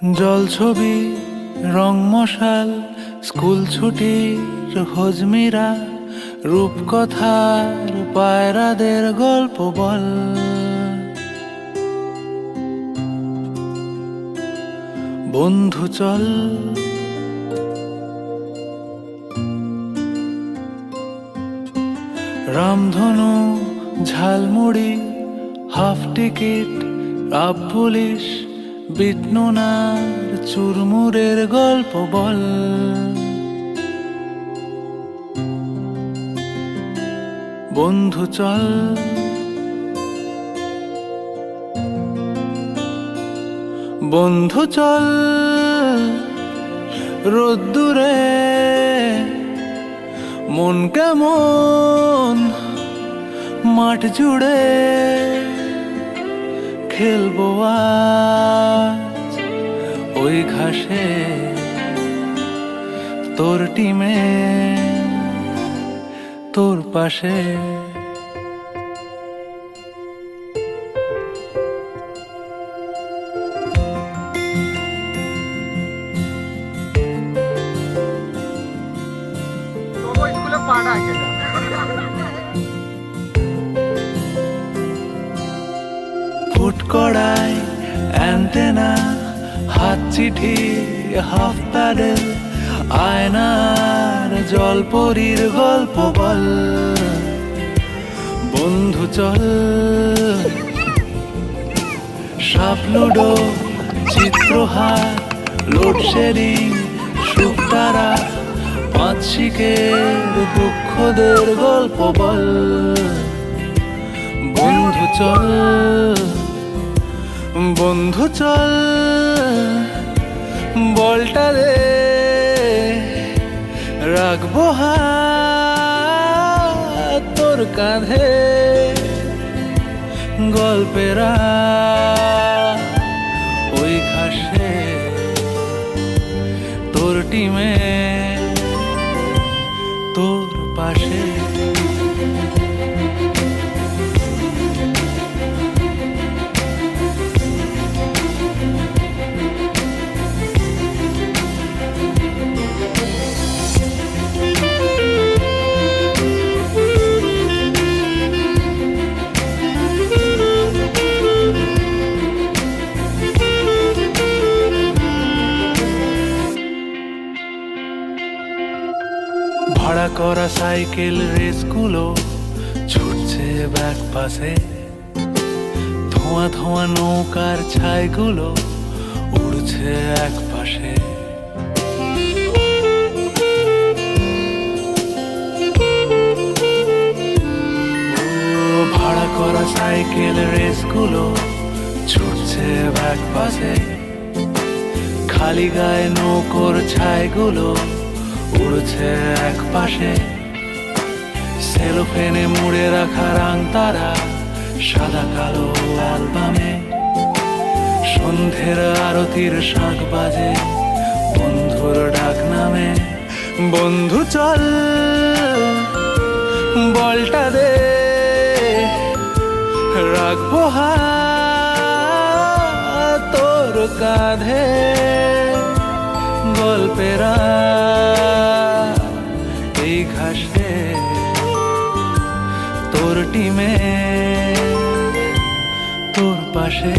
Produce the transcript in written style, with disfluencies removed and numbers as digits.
জল ছবি রং মশাল স্কুল ছুটির হজমিরা রূপকথার পায়রাদের গল্প বল। বন্ধু চল রামধনু jhalmuri half ticket up police বিটনুনার চুরমুরের গল্প বল। বন্ধু চল বন্ধু চল রোদ্দুরে মন কেমন মাঠ জুড়ে খেলবো আজ ওই ঘাসে তোর টিমে তোর পাশে। ফুট কড়াই অ্যান্টেনা হাত চিঠি হাফ প্যাডেল আয়নার জলপরীর গল্প বল। বন্ধু চল সাপ লুডো চিত্রহার লোডশেডিং শুকতারা পাঁচ শিকের দুঃখদের গল্প বল। বন্ধু চল বন্ধু চল বলটা দে রাখবো হাত তোর কাঁধে গল্পেরা ওই ঘাসে তোর টিমে তোর পাশে। ভাড়া করা সাইকেল রেসগুলো ছুটছে ব্যাক পাশে ধোঁয়া ধোঁয়া নৌকার ছাইগুলো উড়ছে এক পাশে। ভাড়া করা সাইকেল রেসগুলো ছুটছে ব্যাক পাশে খালি গায়ে নৌকোর ছাইগুলো উড়ছে এক পাশে। সেলোফেনে মুড়ে রাখা রাং তারা সাদা কালো অ্যালবামে সন্ধ্যের আরতির শাঁখ বাজে বন্ধুর ডাক নামে। বন্ধু চল বলটা দে রাখবো হাত তোর কাঁধে গল্পেরা এই ঘাসে তোর টিমে তোর পাশে।